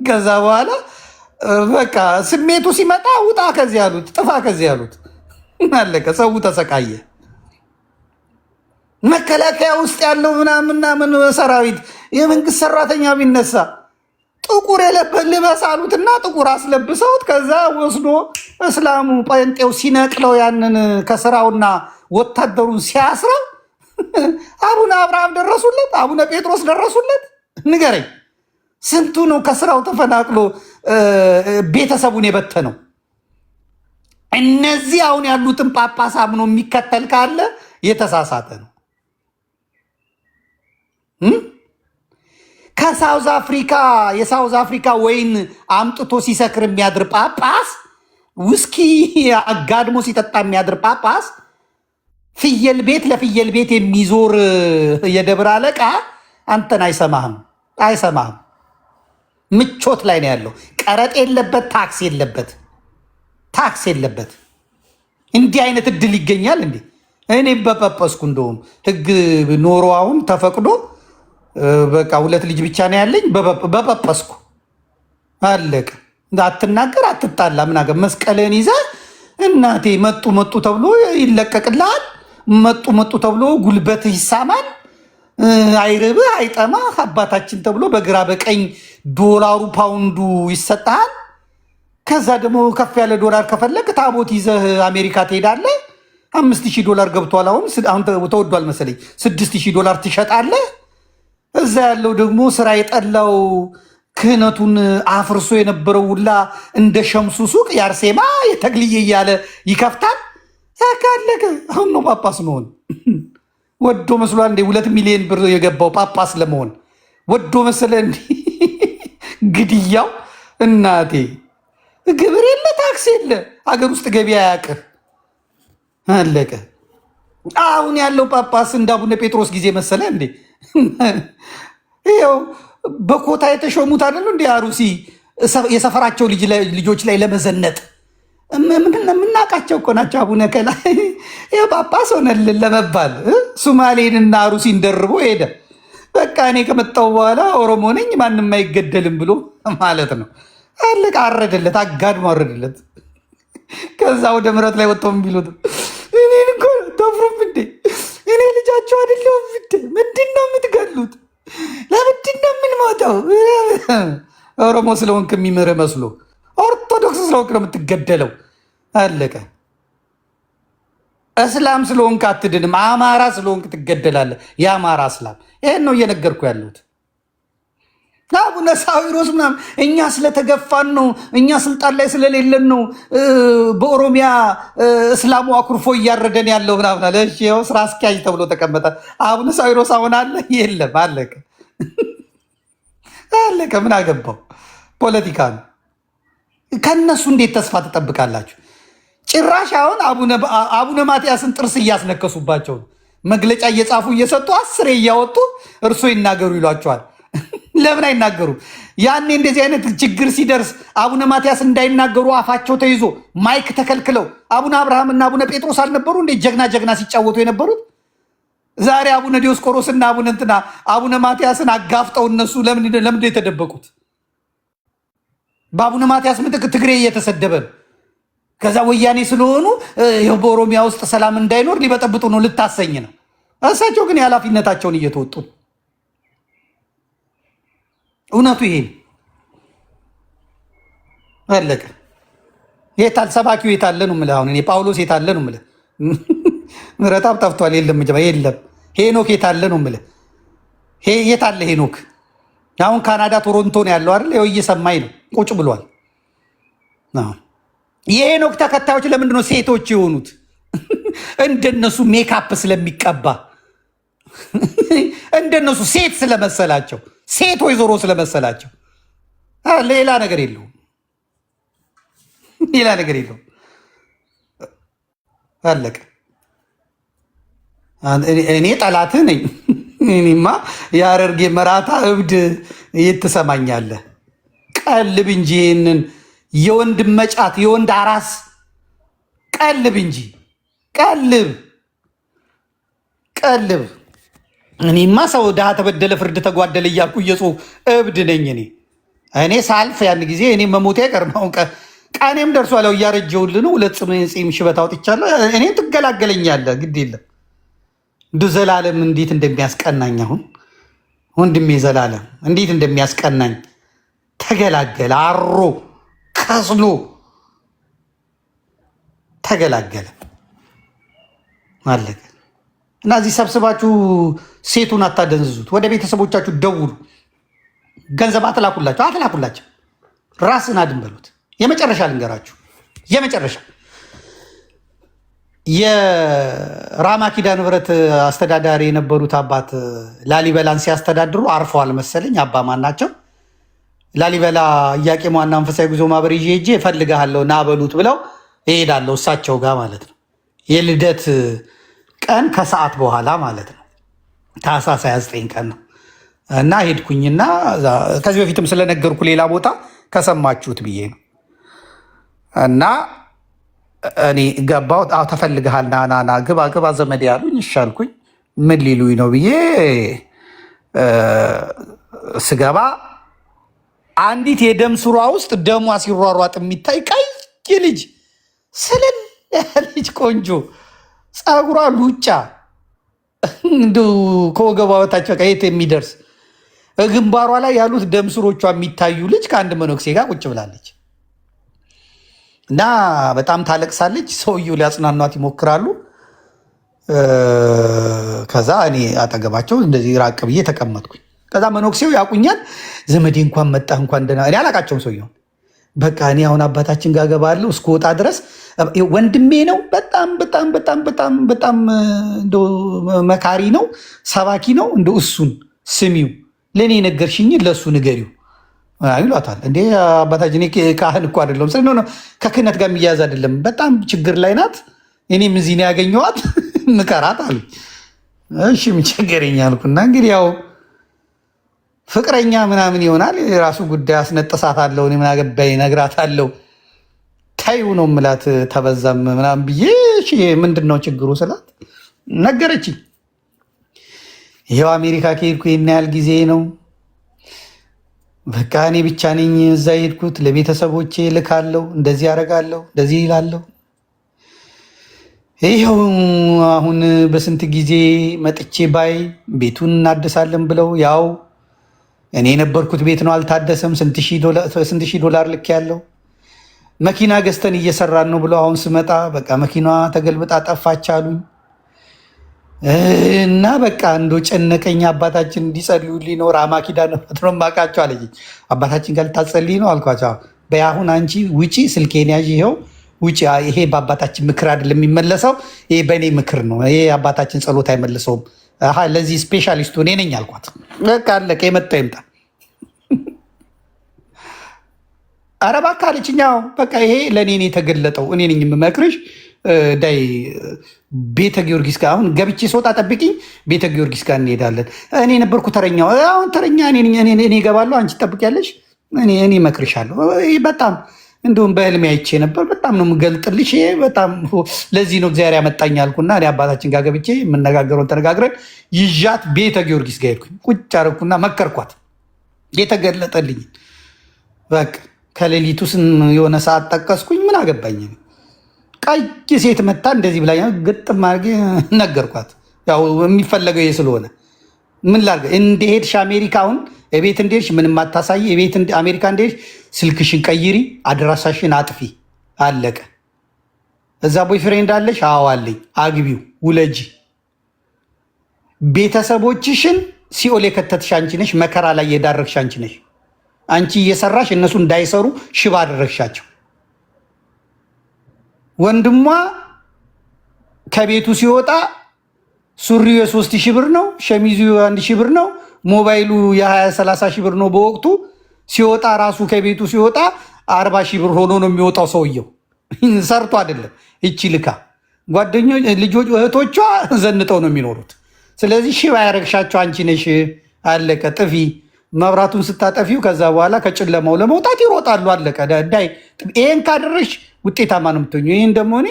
ከዛ በኋላ በቃ ስሜቱ ሲመጣ ውጣ ከዚህ ያሉት፣ ጥፋ ከዚህ ያሉት። አለቀ። ሰው ተሰቃየ። መከላከያ ውስጥ ያለው ምናምን ሰራዊት የመንግስት ሰራተኛ ቢነሳ ጥቁር ልበስ አሉትና ጥቁር አስለብሰውት ከዛ ወስዶ እስላሙ ጴንጤው ሲነቅለው ያንን ከስራውና ወታደሩን ሲያስረው አቡነ አብርሃም ደረሱለት፣ አቡነ ጴጥሮስ ደረሱለት። ንገረኝ፣ ስንቱ ነው ከስራው ተፈናቅሎ ቤተሰቡን የበተነው? እነዚህ አሁን ያሉትን ጳጳስ አምኖ የሚከተል ካለ የተሳሳተ ነው። ከሳውዝ አፍሪካ የሳውዝ አፍሪካ ወይን አምጥቶ ሲሰክር የሚያድር ጳጳስ፣ ውስኪ አጋድሞ ሲጠጣ የሚያድር ጳጳስ፣ ፍየል ቤት ለፍየል ቤት የሚዞር የደብር አለቃ አንተን አይሰማህም። ምቾት ላይ ነው ያለው። ቀረጥ የለበት፣ ታክስ የለበት። እንዲህ አይነት እድል ይገኛል እንዴ? እኔ በጳጳስኩ እንደውም ህግ ኖሮ አሁን ተፈቅዶ በቃ 2 ልጅ ብቻ ነው ያለኝ። በጳጳስኩ አለቀ። አትናገር፣ አትጣላ። ምናገር መስቀልን ይዘህ እናቴ መጡ ተብሎ ይለቀቅልሃል። መጡ ተብሎ ጉልበት ይሳማል። አይርብህ አይጠማህ አባታችን ተብሎ በግራ በቀኝ ዶላሩ ፓውንዱ ይሰጥሃል። ከዛ ደግሞ ከፍ ያለ ዶላር ከፈለግ ታቦት ይዘህ አሜሪካ ትሄዳለህ። $5000 ገብቷል። አሁን ተወዷል መሰለኝ። $6000 ትሸጣለህ። እዛ ያለው ደግሞ ስራ የጠላው ክህነቱን አፍርሶ የነበረው ሁላ እንደ ሸምሱ ሱቅ የአርሴማ የተግልዬ እያለ ይከፍታል። ያካለከ አሁን ነው ጳጳስ መሆን ወዶ መስሏል እንዴ? 2 ሚሊዮን ብር የገባው ጳጳስ ለመሆን ወዶ መሰለ እንዴ? ግድያው እናቴ ግብር የለ ታክስ የለ አገር ውስጥ ገበያ ያቅር አለቀ። አሁን ያለው ጳጳስ እንደ አቡነ ጴጥሮስ ጊዜ መሰለ እንዴ? ይኸው በኮታ የተሾሙት አይደሉ እንዲ አሩሲ የሰፈራቸው ልጆች ላይ ለመዘነጥ የምናውቃቸው እኮ ናቸው። አቡነ ከላይ ይኸው ጳጳስ ሆነልን ለመባል ሱማሌንና አሩሲን ደርቦ ሄደ። በቃ እኔ ከመጣሁ በኋላ ኦሮሞ ነኝ ማንም አይገደልም ብሎ ማለት ነው። አለቃ አረደለት፣ አጋድሞ አረደለት። ከዛ ወደ ምረት ላይ ወጥተው የሚሉት እኔን እኮ ተፍሩም እንዴ? እኔ ልጃቸው አይደለሁም እንዴ? ምንድን ነው የምትገሉት? ለምንድን ነው የምንሞተው? ኦሮሞ ስለሆንክ የሚምርህ መስሎ ኦርቶዶክስ ስለሆንክ ነው የምትገደለው። አለቀ። እስላም ስለሆንክ አትድንም። አማራ ስለሆንክ ትገደላለህ። የአማራ እስላም። ይህን ነው እየነገርኩ ያለሁት። አቡነ ሳዊሮስ ምናምን እኛ ስለተገፋን ነው፣ እኛ ስልጣን ላይ ስለሌለን ነው በኦሮሚያ እስላሙ አኩርፎ እያረደን ያለው ምናምን አለ። እሺ ይኸው ስራ አስኪያጅ ተብሎ ተቀመጠ። አቡነ ሳዊሮስ አሁን አለ የለም? አለቀ አለቀ። ምን አገባው? ፖለቲካ ነው። ከነሱ እንዴት ተስፋ ትጠብቃላችሁ? ጭራሽ አሁን አቡነ ማትያስን ጥርስ እያስነከሱባቸው ነው። መግለጫ እየጻፉ እየሰጡ 10 እያወጡ እርሶ ይናገሩ ይሏቸዋል። ለምን አይናገሩ? ያኔ እንደዚህ አይነት ችግር ሲደርስ አቡነ ማትያስ እንዳይናገሩ አፋቸው ተይዞ ማይክ ተከልክለው አቡነ አብርሃም እና አቡነ ጴጥሮስ አልነበሩ እንዴ ጀግና ሲጫወቱ የነበሩት? ዛሬ አቡነ ዲዮስቆሮስ እና አቡነ ማትያስን አጋፍጠው እነሱ ለምን የተደበቁት? በአቡነ ማትያስ ምትክ ትግሬ እየተሰደበ ነው። ከዛ ወያኔ ስለሆኑ ይኸው በኦሮሚያ ውስጥ ሰላም እንዳይኖር ሊበጠብጡ ነው ልታሰኝ ነው። እሳቸው ግን የኃላፊነታቸውን እየተወጡ ነው። እውነቱ ይሄ አለቀ። የታል ሰባኪው? የታለ ነው የምልህ። አሁን እኔ ጳውሎስ የታለ ነው የምልህ። ምረታብ ጠፍቷል። የለም ሄኖክ የታለ ነው የምልህ። የታለ ሄኖክ? አሁን ካናዳ ቶሮንቶ ነው ያለው አይደል? ይኸው እየሰማኝ ነው፣ ቁጭ ብሏል። የሄኖክ ተከታዮች ለምንድን ነው ሴቶች የሆኑት? እንደነሱ ሜካፕ ስለሚቀባ እንደነሱ ሴት ስለመሰላቸው ሴት ወይዘሮ ስለመሰላቸው ሌላ ነገር የለውም። አለቀ። እኔ ጠላትህ ነኝ። እኔማ የሐረርጌ መራታ እብድ የት ትሰማኛለህ? ቀልብ እንጂ ይህንን የወንድ መጫት የወንድ አራስ ቀልብ እንጂ ቀልብ። እኔማ ሰው ድሃ ተበደለ ፍርድ ተጓደለ እያልኩ እየጾሁ እብድ ነኝ እኔ። እኔ ሳልፍ ያን ጊዜ እኔ መሞቴ አይቀርም። ቀኔም ደርሷል። ያው እያረጀሁልህ ነው። 2 ፂም ሽበት አውጥቻለሁ። እኔ ትገላገለኛለህ፣ ግድ የለም። እንዱ ዘላለም እንዴት እንደሚያስቀናኝ አሁን ወንድሜ ዘላለም እንዴት እንደሚያስቀናኝ ተገላገለ። አሮ ከስሎ ተገላገለ አለቀ። እና እዚህ ሰብስባችሁ ሴቱን አታደንዝዙት። ወደ ቤተሰቦቻችሁ ደውሉ። ገንዘብ አትላኩላቸው። ራስን አድን በሉት። የመጨረሻ ልንገራችሁ፣ የመጨረሻ የራማ ኪዳነ ምሕረት አስተዳዳሪ የነበሩት አባት ላሊበላን ሲያስተዳድሩ አርፈዋል መሰለኝ። አባማን ናቸው። ላሊበላ ኢያቄም ዋና መንፈሳዊ ጉዞ ማህበር ይዤ ሄጄ እፈልግሃለሁ ና በሉት ብለው እሄዳለሁ እሳቸው ጋር ማለት ነው። የልደት ቀን ከሰዓት በኋላ ማለት ነው። ታኅሳስ 29 ቀን ነው እና ሄድኩኝና ከዚህ በፊትም ስለነገርኩ ሌላ ቦታ ከሰማችሁት ብዬ ነው እና እኔ ገባሁ። ተፈልግሃል ና ግባ ዘመድ ያሉኝ ይሻልኩኝ ምን ሊሉኝ ነው ብዬ ስገባ አንዲት የደም ስሯ ውስጥ ደሟ ሲሯሯጥ የሚታይ ቀይ ልጅ ስልል ልጅ ቆንጆ ፀጉሯ ሉጫ እንደው ከወገቧ በታች በቃ የት የሚደርስ ግንባሯ ላይ ያሉት ደም ስሮቿ የሚታዩ ልጅ ከአንድ መነኩሴ ጋር ቁጭ ብላለች እና በጣም ታለቅሳለች። ሰውየው ሊያጽናኗት ይሞክራሉ። ከዛ እኔ አጠገባቸው እንደዚህ ራቅ ብዬ ተቀመጥኩኝ። ከዛ መነኩሴው ያቁኛል። ዘመዴ እንኳን መጣ እንኳን ደህና። እኔ አላቃቸውም ሰውየውን። በቃ እኔ አሁን አባታችን ጋር ገባለሁ እስከወጣ ድረስ ወንድሜ ነው። በጣም በጣም በጣም በጣም በጣም እንደው መካሪ ነው፣ ሰባኪ ነው። እንደው እሱን ስሚው፣ ለእኔ ነገርሽኝ ለእሱ ንገሪው ይሏታል። እንዴ አባታችን ካህን እኮ አይደለም ስለ ነው ከክህነት ጋር የሚያያዝ አይደለም። በጣም ችግር ላይ ናት። እኔም እዚህ ነው ያገኘኋት ምከራት አሉ። እሺ ምን ቸገረኝ አልኩና እንግዲህ ያው ፍቅረኛ ምናምን ይሆናል የራሱ ጉዳይ። አስነጥሳታለሁ እኔ ምን አገባኝ፣ እነግራታለሁ። ታዩ ነው ምላት ተበዛም ምናምን ብዬ እሺ ምንድን ነው ችግሩ ስላት ነገረችኝ። ይሄው አሜሪካ ከሄድኩ ይሄን ያህል ጊዜ ነው። በቃ እኔ ብቻ ነኝ እዛ ሄድኩት። ለቤተሰቦቼ ልካለሁ፣ እንደዚህ ያደርጋለሁ፣ እንደዚህ ይላለሁ። ይኸው አሁን በስንት ጊዜ መጥቼ ባይ ቤቱን እናድሳለን ብለው ያው እኔ የነበርኩት ቤት ነው አልታደሰም። ስንት ሺህ ዶላር ልክ ያለው መኪና ገዝተን እየሰራን ነው ብለው አሁን ስመጣ በቃ መኪናዋ ተገልብጣ ጠፋች አሉኝ። እና በቃ እንዶ ጨነቀኝ። አባታችን እንዲጸልዩልኝ ነው። ራማ ኪዳነ ምሕረት ነው የማውቃቸው አለኝ። አባታችን ጋር ልታጸልይ ነው አልኳቸው። በአሁን አንቺ ውጪ፣ ስልኬን ያዥ፣ ይኸው ውጪ። ይሄ በአባታችን ምክር አይደለም የሚመለሰው፣ ይሄ በእኔ ምክር ነው። ይሄ አባታችን ጸሎት አይመልሰውም። ለዚህ ስፔሻሊስቱ እኔ ነኝ አልኳት። በቃ አለቀ። የመጣው ይምጣ። ኧረ እባክህ አለችኝ። በቃ ይሄ ለእኔ ነው የተገለጠው። እኔ ነኝ የምመክርሽ። ዳይ ቤተ ጊዮርጊስ ጋር አሁን ገብቼ ስወጣ ጠብቂኝ፣ ቤተ ጊዮርጊስ ጋር እንሄዳለን። እኔ ነበርኩ ተረኛው። አሁን ተረኛ እኔ እገባለሁ፣ አንቺ ትጠብቂያለሽ። እኔ እመክርሻለሁ። በጣም እንደውም በህልሜ አይቼ ነበር። በጣም ነው የምገልጥልሽ። በጣም ለዚህ ነው እግዚአብሔር ያመጣኝ አልኩና እኔ አባታችን ጋር ገብቼ የምነጋገረውን ተነጋግረን ይዣት ቤተ ጊዮርጊስ ጋር ሄድኩኝ። ቁጭ አደረኩና መከርኳት። የተገለጠልኝ በቃ ከሌሊቱ የሆነ ሰዓት ጠቀስኩኝ። ምን አገባኝ። ቀይ ሴት መታ እንደዚህ ብላ ግጥም አድርጌ ነገርኳት። ያው የሚፈለገው ይሄ ስለሆነ ምን ላድርግ። እንደሄድሽ አሜሪካውን ቤት እንደሄድሽ ምንም አታሳይ። ቤት አሜሪካ እንደሄድሽ ስልክሽን ቀይሪ፣ አድራሻሽን አጥፊ፣ አለቀ። እዛ ቦይፍሬንድ አለሽ? አዎ አለኝ። አግቢው፣ ውለጂ። ቤተሰቦችሽን ሲኦል የከተትሽ አንቺ ነሽ። መከራ ላይ የዳረግሽ አንቺ ነሽ። አንቺ እየሰራሽ እነሱ እንዳይሰሩ ሽባ አደረግሻቸው። ወንድሟ ከቤቱ ሲወጣ ሱሪው የ3,000 ብር ነው፣ ሸሚዙ 1,000 ብር ነው፣ ሞባይሉ የ20-30 ሺህ ብር ነው። በወቅቱ ሲወጣ ራሱ ከቤቱ ሲወጣ 40,000 ብር ሆኖ ነው የሚወጣው። ሰውየው ሰርቶ አይደለም። እቺ ልካ ጓደኞች፣ ልጆች፣ እህቶቿ ዘንጠው ነው የሚኖሩት። ስለዚህ ሽባ ያረግሻቸው አንቺ ነሽ። አለቀ። ጥፊ። መብራቱን ስታጠፊው ከዛ በኋላ ከጨለማው ለመውጣት ይሮጣሉ። አለቀ። ዳይ ይሄን ካደረሽ ውጤታማ ነው የምትሆኚው። ይህን ደግሞ እኔ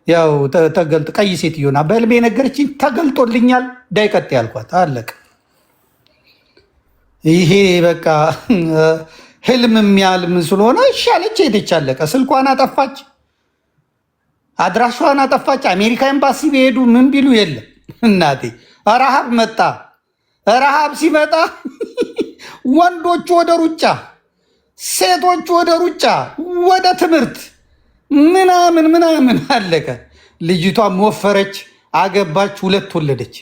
ያው ተገልጦ ቀይ ሴትዮ ናት በህልሜ የነገረችኝ፣ ተገልጦልኛል። ዳይ ቀጥ ያልኳት። አለቀ። ይሄ በቃ ህልም የሚያልም ስለሆነ ይሻለች ሄደች፣ አለቀ። ስልኳን አጠፋች፣ አድራሿን አጠፋች። አሜሪካ ኤምባሲ ቢሄዱ ምን ቢሉ የለም። እናቴ ረሃብ መጣ። ረሃብ ሲመጣ ወንዶቹ ወደ ሩጫ፣ ሴቶቹ ወደ ሩጫ፣ ወደ ትምህርት ምናምን ምናምን አለቀ። ልጅቷም ወፈረች፣ አገባች፣ 2 ወለደች።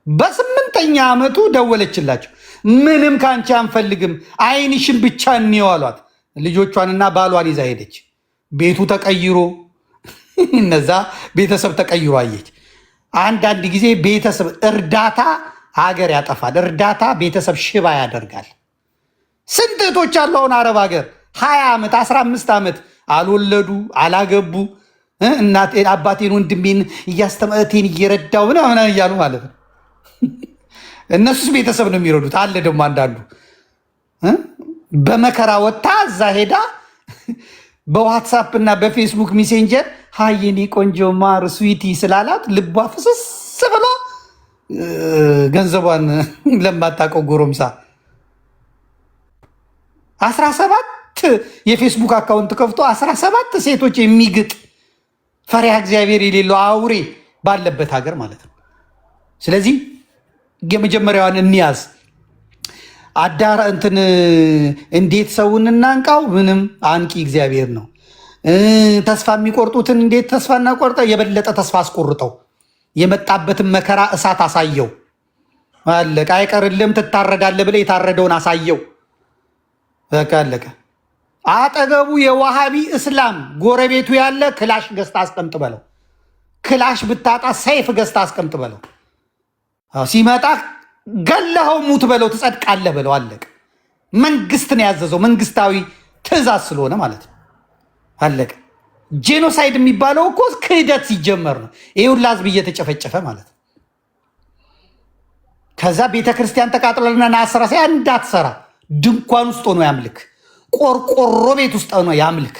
በ8ኛ ዓመቱ ደወለችላቸው። ምንም ከአንቺ አንፈልግም፣ አይንሽን ብቻ እንየው አሏት። ልጆቿንና ባሏን ይዛ ሄደች። ቤቱ ተቀይሮ እነዛ ቤተሰብ ተቀይሮ አየች። አንዳንድ ጊዜ ቤተሰብ እርዳታ ሀገር ያጠፋል። እርዳታ ቤተሰብ ሽባ ያደርጋል። ስንት እህቶች አሉ አሁን አረብ ሀገር 20 ዓመት 15 ዓመት አልወለዱ አላገቡ። እናቴን አባቴን ወንድሜን እያስተማእቴን እየረዳው ምናምን እያሉ ማለት ነው። እነሱስ ቤተሰብ ነው የሚረዱት። አለ ደግሞ አንዳንዱ በመከራ ወጥታ እዛ ሄዳ በዋትሳፕ እና በፌስቡክ ሜሴንጀር ሀየኔ ቆንጆ ማር ስዊቲ ስላላት ልቧ ፍስስ ብሎ ገንዘቧን ለማታውቀው ጎረምሳ 17 የፌስቡክ አካውንት ከፍቶ 17 ሴቶች የሚግጥ ፈሪሃ እግዚአብሔር የሌለው አውሬ ባለበት ሀገር ማለት ነው። ስለዚህ የመጀመሪያዋን እንያዝ። አዳራ እንትን እንዴት ሰውን እናንቃው? ምንም አንቂ እግዚአብሔር ነው። ተስፋ የሚቆርጡትን እንዴት ተስፋ እናቆርጠው? የበለጠ ተስፋ አስቆርጠው። የመጣበትን መከራ እሳት አሳየው። አለቀ። አይቀርልም ትታረዳለህ ብለህ የታረደውን አሳየው። በቃ አለቀ። አጠገቡ የዋሃቢ እስላም ጎረቤቱ ያለ ክላሽ ገዝታ አስቀምጥ በለው። ክላሽ ብታጣ ሰይፍ ገዝታ አስቀምጥ በለው። ሲመጣ ገለኸው ሙት በለው፣ ትጸድቃለህ በለው። አለቀ። መንግስት ነው ያዘዘው፣ መንግስታዊ ትእዛዝ ስለሆነ ማለት ነው። አለቀ። ጄኖሳይድ የሚባለው እኮ ክህደት ሲጀመር ነው። ይህ ሁላ ህዝብ እየተጨፈጨፈ ማለት ነው። ከዛ ቤተክርስቲያን ተቃጥሎና ናስራ ሳይ እንዳትሰራ ድንኳን ውስጥ ሆኖ ያምልክ፣ ቆርቆሮ ቤት ውስጥ ሆኖ ያምልክ።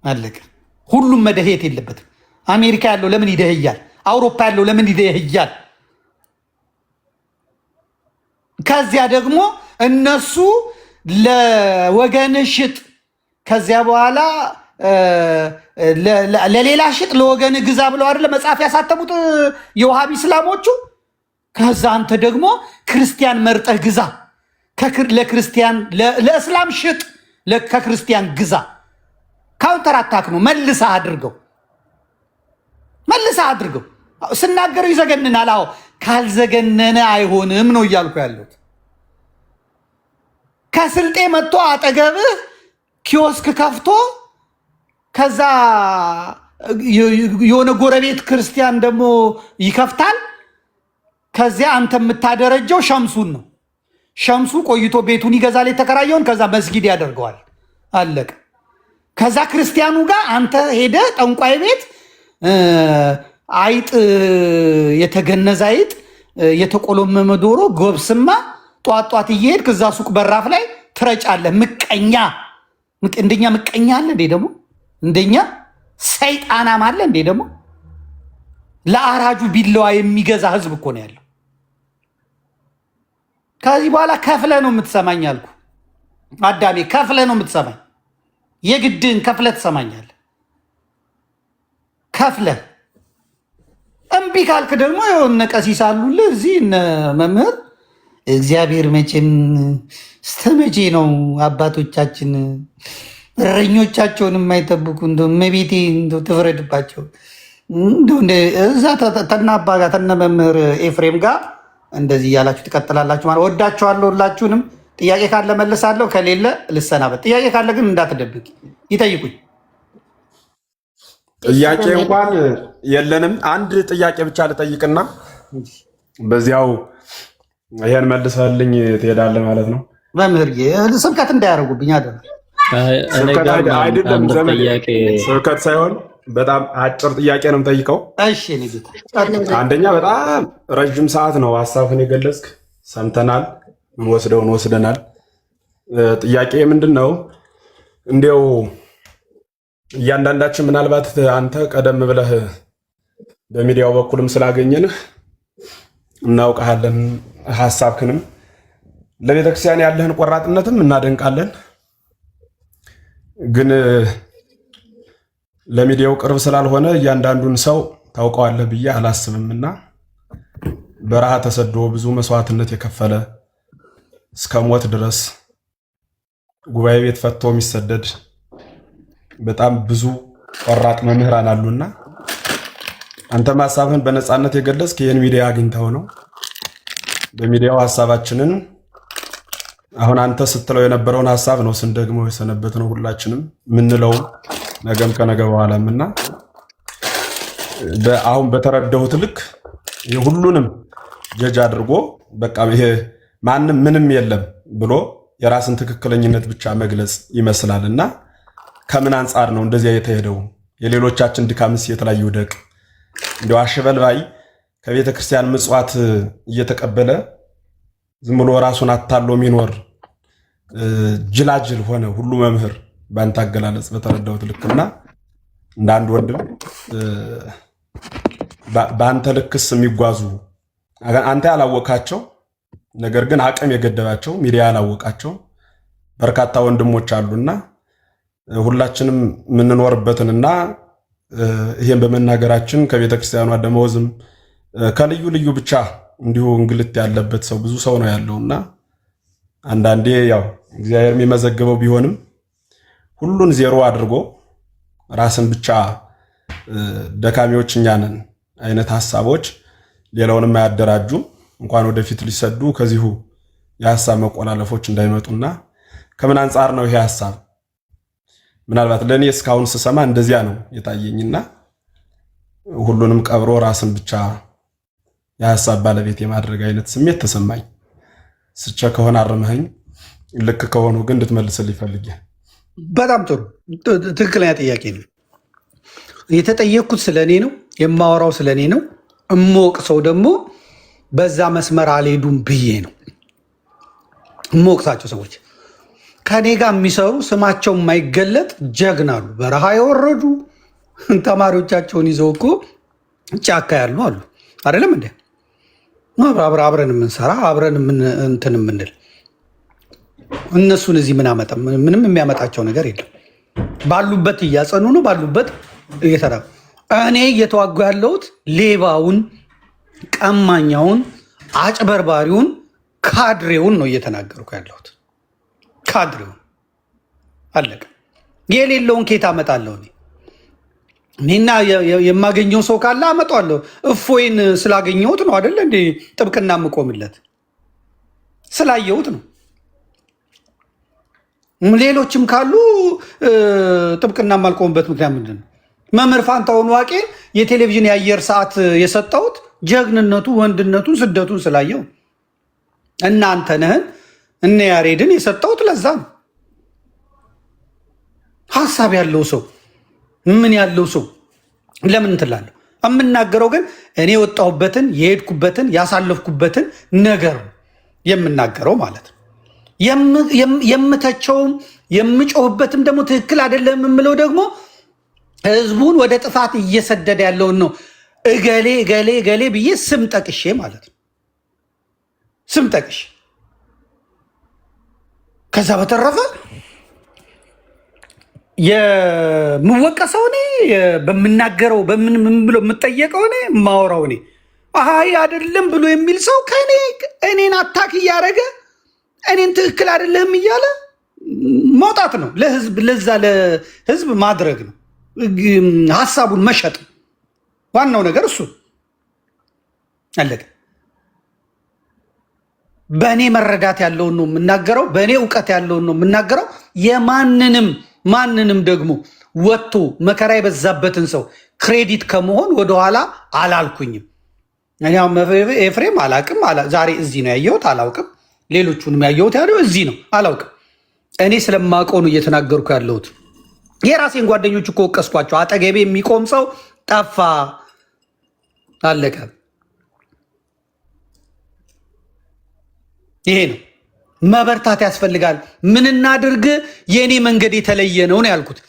አለቀ። ሁሉም መደሄት የለበትም። አሜሪካ ያለው ለምን ይደህያል? አውሮፓ ያለው ለምን ይደህያል? ከዚያ ደግሞ እነሱ ለወገን ሽጥ፣ ከዚያ በኋላ ለሌላ ሽጥ ለወገን ግዛ ብለው አይደለ መጽሐፍ ያሳተሙት የውሃቢ እስላሞቹ። ከዛ አንተ ደግሞ ክርስቲያን መርጠህ ግዛ፣ ለክርስቲያን ለእስላም ሽጥ፣ ከክርስቲያን ግዛ። ካውንተር አታክ ነው። መልሰህ አድርገው፣ መልሰህ አድርገው። ስናገረው ይዘገንናል። አዎ ካልዘገነነ አይሆንም ነው እያልኩ ያለሁት። ከስልጤ መጥቶ አጠገብህ ኪዮስክ ከፍቶ ከዛ የሆነ ጎረቤት ክርስቲያን ደግሞ ይከፍታል። ከዚያ አንተ የምታደረጀው ሸምሱን ነው። ሸምሱ ቆይቶ ቤቱን ይገዛል የተከራየውን፣ ከዛ መስጊድ ያደርገዋል። አለቀ። ከዛ ክርስቲያኑ ጋር አንተ ሄደ ጠንቋይ ቤት አይጥ፣ የተገነዘ አይጥ፣ የተቆለመመ ዶሮ፣ ጎብስማ ጧጧት እየሄድክ እዛ ሱቅ በራፍ ላይ ትረጫለህ። ምቀኛ እንደኛ ምቀኛ አለ እንዴ? ደግሞ እንደኛ ሰይጣናም አለ እንዴ? ደግሞ ለአራጁ ቢላዋ የሚገዛ ህዝብ እኮ ነው ያለው። ከዚህ በኋላ ከፍለ ነው የምትሰማኝ አልኩ። አዳሜ ከፍለ ነው የምትሰማኝ። የግድን ከፍለ ትሰማኛለህ። ከፍለ እምቢ ካልክ ደግሞ የሆነ ቀሲስ አሉልህ እዚህ እነ መምህር። እግዚአብሔር መቼም ስተመቼ ነው አባቶቻችን እረኞቻቸውን የማይጠብቁ? እንደ መቤቴ ትፍረድባቸው። እዛ ተናባ ጋር ተነ መምህር ኤፍሬም ጋር እንደዚህ እያላችሁ ትቀጥላላችሁ ማለት። ወዳችኋለሁ ሁላችሁንም። ጥያቄ ካለ መልሳለሁ፣ ከሌለ ልሰናበት። ጥያቄ ካለ ግን እንዳትደብቅ፣ ይጠይቁኝ። ጥያቄ እንኳን የለንም። አንድ ጥያቄ ብቻ ልጠይቅና በዚያው ይሄን መልሰልኝ ትሄዳለህ ማለት ነው። መምህር ስብከት እንዳያደርጉብኝ አይደለም። ስብከት ሳይሆን በጣም አጭር ጥያቄ ነው የምጠይቀው። እሺ እኔ ጌታ፣ አንደኛ በጣም ረዥም ሰዓት ነው ሀሳብን የገለጽክ፣ ሰምተናል፣ ወስደውን ወስደናል። ጥያቄ ምንድን ነው? እንዲያው እያንዳንዳችን ምናልባት አንተ ቀደም ብለህ በሚዲያው በኩልም ስላገኘንህ እናውቀሃለን፣ ሀሳብክንም ለቤተክርስቲያን ያለህን ቆራጥነትም እናደንቃለን። ግን ለሚዲያው ቅርብ ስላልሆነ እያንዳንዱን ሰው ታውቀዋለህ ብዬ አላስብምና በረሃ ተሰዶ ብዙ መስዋዕትነት የከፈለ እስከ ሞት ድረስ ጉባኤ ቤት ፈቶ የሚሰደድ በጣም ብዙ ቆራጥ መምህራን አሉና አንተም ሐሳብህን በነፃነት የገለጽክ ይህን ሚዲያ አግኝተው ነው። በሚዲያው ሐሳባችንን አሁን አንተ ስትለው የነበረውን ሐሳብ ነው ስንደግመው የሰነበት ነው ሁላችንም ምንለው ነገም ከነገ በኋላምና አሁን በተረዳሁት ልክ የሁሉንም ጀጅ አድርጎ በቃ ይሄ ማንም ምንም የለም ብሎ የራስን ትክክለኝነት ብቻ መግለጽ ይመስላልና ከምን አንጻር ነው እንደዚያ የተሄደው? የሌሎቻችን ድካምስ የት ላይ ይውደቅ? እንደው አሸበልባይ ከቤተ ክርስቲያን ምጽዋት እየተቀበለ ዝም ብሎ ራሱን አታሎ የሚኖር ጅላጅል ሆነ ሁሉ መምህር ባንተ አገላለጽ በተረዳሁት ልክና እንደ አንድ ወንድም ባንተ ልክስ የሚጓዙ አንተ ያላወቃቸው ነገር ግን አቅም የገደባቸው ሚዲያ ያላወቃቸው በርካታ ወንድሞች አሉና ሁላችንም የምንኖርበትንና ይሄን በመናገራችን ከቤተ ክርስቲያኗ ደመወዝም ከልዩ ልዩ ብቻ እንዲሁ እንግልት ያለበት ሰው ብዙ ሰው ነው ያለውና አንዳንዴ ያው እግዚአብሔር የሚመዘግበው ቢሆንም ሁሉን ዜሮ አድርጎ ራስን ብቻ ደካሚዎች እኛ ነን አይነት ሐሳቦች ሌላውንም ያደራጁ እንኳን ወደፊት ሊሰዱ ከዚሁ የሐሳብ መቆላለፎች እንዳይመጡና ከምን አንጻር ነው ይሄ ሐሳብ ምናልባት ለኔ እስካሁን ስሰማ እንደዚያ ነው የታየኝና ሁሉንም ቀብሮ ራስን ብቻ የሐሳብ ባለቤት የማድረግ አይነት ስሜት ተሰማኝ። ስቸ ከሆነ አርመኸኝ ልክ ከሆነ ግን እንድትመልስልኝ ፈልጌ። በጣም ጥሩ ትክክለኛ ጥያቄ ነው። የተጠየቅኩት ስለኔ ነው፣ የማወራው ስለኔ ነው። እሞቅ ሰው ደግሞ በዛ መስመር አልሄዱም ብዬ ነው እሞቅሳቸው ሰዎች ከኔ ጋር የሚሰሩ ስማቸው የማይገለጥ ጀግናሉ። በረሃ የወረዱ ተማሪዎቻቸውን ይዘው እኮ ጫካ ያሉ አሉ። አይደለም እንዴ? አብረን የምንሰራ አብረን እንትን የምንል እነሱን እዚህ ምን አመጣ? ምንም የሚያመጣቸው ነገር የለም። ባሉበት እያጸኑ ነው፣ ባሉበት እየተራ እኔ እየተዋጉ ያለሁት ሌባውን፣ ቀማኛውን፣ አጭበርባሪውን፣ ካድሬውን ነው እየተናገርኩ ያለሁት። ካድሬውን አለቀ። የሌለውን ኬት አመጣለሁ? እኔና የማገኘው ሰው ካለ አመጣለሁ። እፎይን ስላገኘሁት ነው አይደለ እንዴ ጥብቅና የምቆምለት? ስላየሁት ነው። ሌሎችም ካሉ ጥብቅና የማልቆምበት ምክንያት ምንድን ነው? መምህር ፋንታሁን ዋቄ የቴሌቪዥን የአየር ሰዓት የሰጠሁት ጀግንነቱ፣ ወንድነቱን፣ ስደቱን ስላየው እናንተ ነህን እነ ያሬድን የሰጠሁት ለዛ ነው። ሀሳብ ያለው ሰው ምን ያለው ሰው ለምን እንትላለሁ? የምናገረው ግን እኔ የወጣሁበትን የሄድኩበትን ያሳለፍኩበትን ነገር የምናገረው ማለት ነው። የምተቸውም የምጮህበትም ደግሞ ትክክል አይደለም የምለው ደግሞ ህዝቡን ወደ ጥፋት እየሰደደ ያለውን ነው። እገሌ እገሌ እገሌ ብዬ ስም ጠቅሼ ማለት ነው። ስም ጠቅሼ ከዛ በተረፈ የምወቀሰው እኔ በምናገረው በምን ብሎ የምጠየቀው እኔ የማወራው እኔ አይ አይደለም ብሎ የሚል ሰው ከእኔ እኔን አታክ እያደረገ እኔን ትክክል አይደለም እያለ መውጣት ነው። ለህዝብ ለዛ ለህዝብ ማድረግ ነው። ሀሳቡን መሸጥ ዋናው ነገር እሱ አለቀ። በእኔ መረዳት ያለውን ነው የምናገረው፣ በእኔ እውቀት ያለውን ነው የምናገረው። ማንንም ደግሞ ወጥቶ መከራ የበዛበትን ሰው ክሬዲት ከመሆን ወደኋላ አላልኩኝም። ኤፍሬም አላቅም፣ ዛሬ እዚህ ነው ያየሁት፣ አላውቅም። ሌሎቹንም ያየሁት ያለው እዚህ ነው፣ አላውቅም። እኔ ስለማውቀው ነው እየተናገርኩ ያለሁት። የራሴን ጓደኞች እኮ ወቀስኳቸው። አጠገቤ የሚቆም ሰው ጠፋ፣ አለቀ። ይሄ ነው መበርታት ያስፈልጋል። ምን እናድርግ? የኔ መንገድ የተለየ ነው ያልኩት።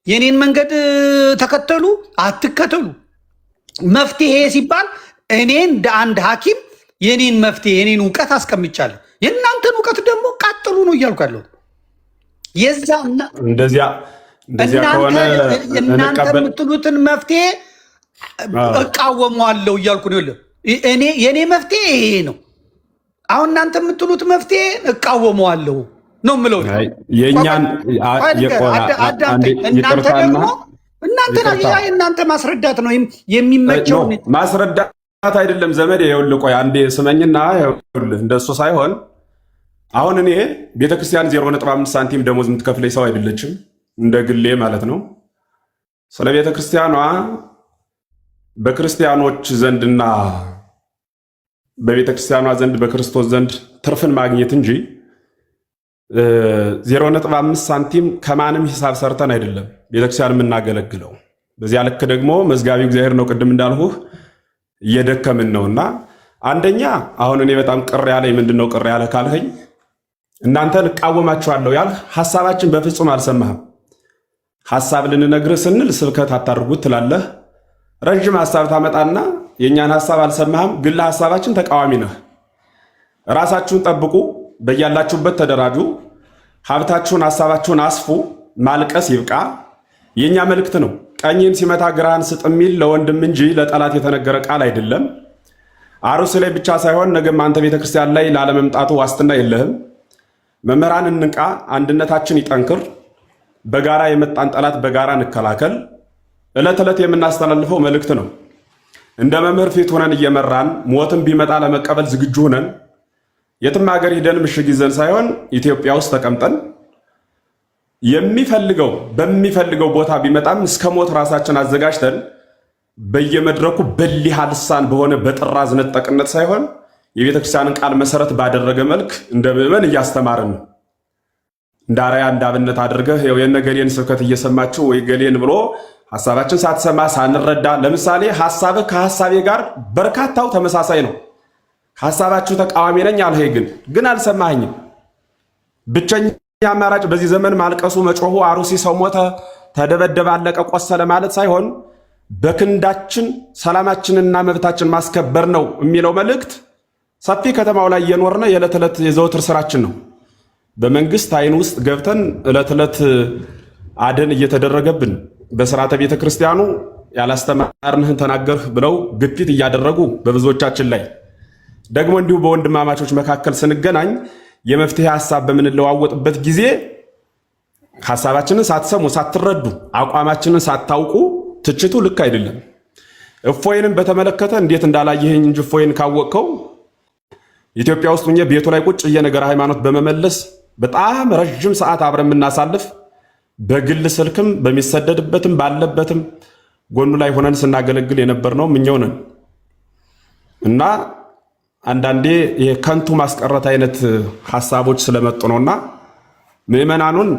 የኔን መንገድ ተከተሉ አትከተሉ፣ መፍትሄ ሲባል እኔ እንደ አንድ ሐኪም የኔን መፍትሄ የኔን እውቀት አስቀምጫለሁ። የእናንተን እውቀት ደግሞ ቀጥሉ ነው እያልኩ ያለሁት። የዛ እንደዚያ ከሆነ እናንተ የምትሉትን መፍትሄ እቃወመዋለሁ እያልኩ ነው። የእኔ መፍትሄ ይሄ ነው። አሁን እናንተ የምትሉት መፍትሄ እቃወመዋለሁ ነው የምለው። እናንተ ማስረዳት ነው የሚመቸው። ማስረዳት አይደለም ዘመድ። ይኸውልህ ቆይ አንዴ ስመኝና እንደሱ ሳይሆን አሁን እኔ ቤተክርስቲያን 0.5 ሳንቲም ደሞዝ የምትከፍለኝ ሰው አይደለችም፣ እንደ ግሌ ማለት ነው። ስለ ቤተክርስቲያኗ በክርስቲያኖች ዘንድና በቤተክርስቲያኗ ዘንድ በክርስቶስ ዘንድ ትርፍን ማግኘት እንጂ 0.5 ሳንቲም ከማንም ሂሳብ ሰርተን አይደለም ቤተክርስቲያን የምናገለግለው። በዚያ ልክ ደግሞ መዝጋቢ እግዚአብሔር ነው። ቅድም እንዳልሁህ እየደከምን ነውና አንደኛ አሁን እኔ በጣም ቅር ያለኝ ምንድነው ቅር ያለ ካልኸኝ እናንተን እቃወማችኋለሁ ያልህ ሐሳባችን በፍጹም አልሰማህም። ሐሳብ ልንነግርህ ስንል ስብከት አታርጉት ትላለህ። ረጅም ሐሳብ ታመጣና የእኛን ሐሳብ አልሰማህም፣ ግን ለሐሳባችን ተቃዋሚ ነህ። ራሳችሁን ጠብቁ፣ በያላችሁበት ተደራጁ፣ ሀብታችሁን ሐሳባችሁን አስፉ፣ ማልቀስ ይብቃ የእኛ መልእክት ነው። ቀኝን ሲመታ ግራህን ስጥ የሚል ለወንድም እንጂ ለጠላት የተነገረ ቃል አይደለም። አሩስ ላይ ብቻ ሳይሆን ነገም አንተ ቤተክርስቲያን ላይ ላለመምጣቱ ዋስትና የለህም። መምህራን እንቃ፣ አንድነታችን ይጠንክር፣ በጋራ የመጣን ጠላት በጋራ እንከላከል። ዕለት ዕለት የምናስተላልፈው መልእክት ነው። እንደ መምህር ፊት ሆነን እየመራን ሞትም ቢመጣ ለመቀበል ዝግጁ ሆነን የትም ሀገር ሂደን ምሽግ ይዘን ሳይሆን ኢትዮጵያ ውስጥ ተቀምጠን በሚፈልገው ቦታ ቢመጣም እስከ ሞት ራሳችን አዘጋጅተን በየመድረኩ በሊሃ ልሳን በሆነ በጥራዝ ነጠቅነት ሳይሆን የቤተክርስቲያንን ቃል መሰረት ባደረገ መልክ እንደ ምዕመን እያስተማርን ነው። እንደ አርአያ እንደ አብነት አድርገህ የነገሌን ስብከት እየሰማችሁ ወይ ገሌን ብሎ ሐሳባችን ሳትሰማ ሳንረዳ፣ ለምሳሌ ሐሳብህ ከሐሳቤ ጋር በርካታው ተመሳሳይ ነው። ሐሳባችሁ ተቃዋሚ ነኝ አልኸኝ፣ ግን አልሰማኸኝም። ብቸኛ አማራጭ በዚህ ዘመን ማልቀሱ፣ መጮሁ፣ አሩሲ ሰው ሞተ፣ ተደበደበ፣ አለቀ፣ ቆሰለ ማለት ሳይሆን በክንዳችን ሰላማችንና መብታችን ማስከበር ነው የሚለው መልእክት ሰፊ ከተማው ላይ እየኖርነ የዕለት ዕለት የዘወትር ስራችን ነው። በመንግስት አይን ውስጥ ገብተን ዕለት ዕለት አደን እየተደረገብን በስርዓተ ቤተ ክርስቲያኑ ያላስተማርንህን ተናገርህ ብለው ግፊት እያደረጉ በብዙዎቻችን ላይ ደግሞ እንዲሁ በወንድማማቾች መካከል ስንገናኝ የመፍትሄ ሐሳብ በምንለዋወጥበት ጊዜ ሐሳባችንን ሳትሰሙ ሳትረዱ አቋማችንን ሳታውቁ ትችቱ ልክ አይደለም። እፎይንም በተመለከተ እንዴት እንዳላየኸኝ እንጂ እፎይን ካወቅከው ኢትዮጵያ ውስጥ ሆኜ ቤቱ ላይ ቁጭ የነገር ሃይማኖት በመመለስ በጣም ረጅም ሰዓት አብረን የምናሳልፍ በግል ስልክም በሚሰደድበትም ባለበትም ጎኑ ላይ ሆነን ስናገለግል የነበርነው ምኛው ነን እና አንዳንዴ የከንቱ ማስቀረት አይነት ሐሳቦች ስለመጡ ነውና ምዕመናኑን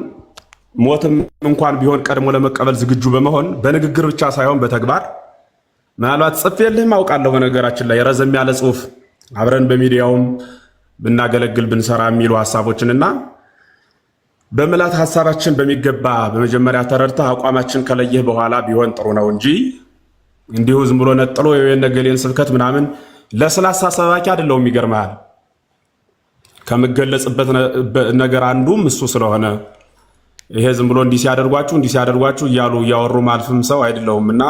ሞትም እንኳን ቢሆን ቀድሞ ለመቀበል ዝግጁ በመሆን በንግግር ብቻ ሳይሆን በተግባር ምናልባት ጽፌልህም አውቃለሁ። በነገራችን ላይ ረዘም ያለ ጽሁፍ አብረን በሚዲያውም ብናገለግል ብንሰራ የሚሉ ሐሳቦችንና በመላት ሐሳባችን በሚገባ በመጀመሪያ ተረድተህ አቋማችን ከለየህ በኋላ ቢሆን ጥሩ ነው እንጂ እንዲሁ ዝም ብሎ ነጥሎ የነገሌን ስብከት ምናምን ለስላሳ ሰባኪ አይደለም። ይገርማል። ከምገለጽበት ነገር አንዱም እሱ ስለሆነ ይሄ ዝም ብሎ እንዲህ ሲያደርጓችሁ እያሉ እያወሩ ማልፍም ሰው አይደለሁምና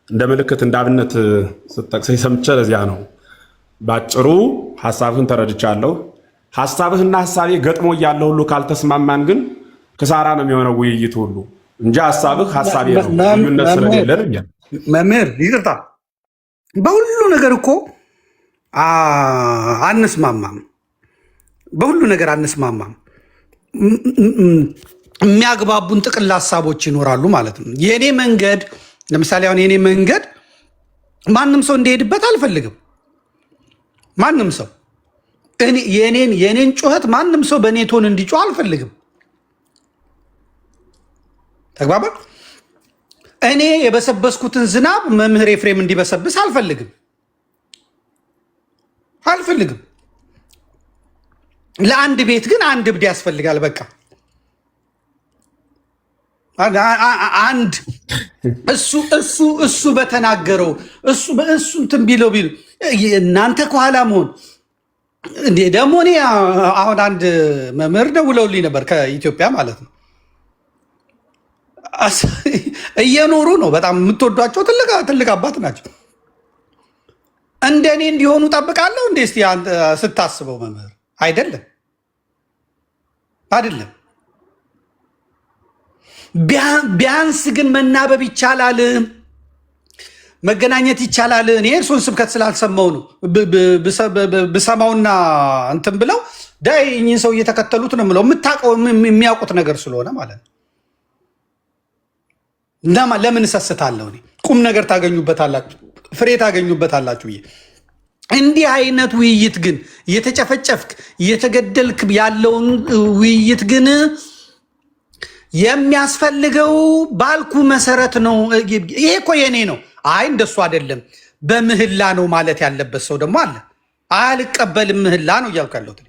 እንደ ምልክት እንደ አብነት ስትጠቅሰኝ ሰምቼ ለዚያ ነው። ባጭሩ ሐሳብህን ተረድቻለሁ። ሐሳብህና ሐሳቤ ገጥሞ እያለ ሁሉ ካልተስማማን ግን ክሳራ ነው የሚሆነው ውይይት ሁሉ እንጂ ሐሳብህ ሐሳቤ ነው ልዩነት ስለሌለን እኛ መምህር ይቅርታ፣ በሁሉ ነገር እኮ አንስማማም። በሁሉ ነገር አንስማማም። የሚያግባቡን ጥቅል ሐሳቦች ይኖራሉ ማለት ነው። የኔ መንገድ ለምሳሌ አሁን የኔ መንገድ ማንም ሰው እንዲሄድበት አልፈልግም። ማንም ሰው የኔን ጩኸት ማንም ሰው በኔ ቶን እንዲጮህ አልፈልግም። ተግባባ። እኔ የበሰበስኩትን ዝናብ መምህር ኤፍሬም እንዲበሰብስ አልፈልግም። ለአንድ ቤት ግን አንድ እብድ ያስፈልጋል። በቃ አንድ እሱ በተናገረው እሱ እንትን ቢለው እናንተ ከኋላ መሆን እንዴ ደግሞ እኔ አሁን አንድ መምህር ደውለውልኝ ነበር ከኢትዮጵያ ማለት ነው። እየኖሩ ነው። በጣም የምትወዷቸው ትልቅ አባት ናቸው። እንደኔ እንዲሆኑ ጠብቃለሁ እንዴ? እስቲ ስታስበው መምህር አይደለም። ቢያንስ ግን መናበብ ይቻላል፣ መገናኘት ይቻላል። እኔ እርሱን ስብከት ስላልሰማው ነው። ብሰማውና እንትን ብለው ዳይ እኚህን ሰው እየተከተሉት ነው ብለው የሚያውቁት ነገር ስለሆነ ማለት ነው። ለምን እሰስታለሁ? እኔ ቁም ነገር ታገኙበታላችሁ፣ ፍሬ ታገኙበታላችሁ ብዬ እንዲህ አይነት ውይይት ግን እየተጨፈጨፍክ እየተገደልክ ያለውን ውይይት ግን የሚያስፈልገው ባልኩ መሰረት ነው። ይሄ እኮ የኔ ነው። አይ እንደሱ አይደለም በምህላ ነው ማለት ያለበት ሰው ደግሞ አለ። አልቀበልም ምህላ ነው እያልኩ ያለሁት።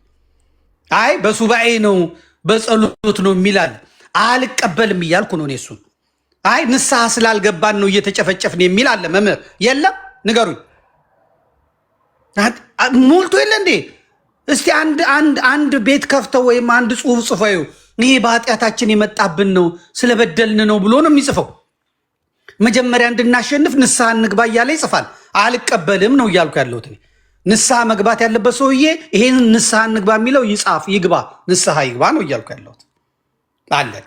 አይ በሱባኤ ነው በጸሎት ነው የሚላል አልቀበልም እያልኩ ነው እኔ እሱን። አይ ንስሐ ስላልገባን ነው እየተጨፈጨፍን የሚል አለ። መምህር የለም ንገሩኝ። ሞልቶ የለ እንዴ? እስቲ አንድ ቤት ከፍተው ወይም አንድ ጽሁፍ ጽፈዩ ይሄ በኃጢአታችን የመጣብን ነው ስለበደልን ነው ብሎ ነው የሚጽፈው። መጀመሪያ እንድናሸንፍ ንስሐ እንግባ እያለ ይጽፋል። አልቀበልም ነው እያልኩ ያለሁት። ንስሐ መግባት ያለበት ሰውዬ ይሄን ንስሐ እንግባ የሚለው ይጻፍ፣ ይግባ፣ ንስሐ ይግባ ነው እያልኩ ያለሁት። አለቀ።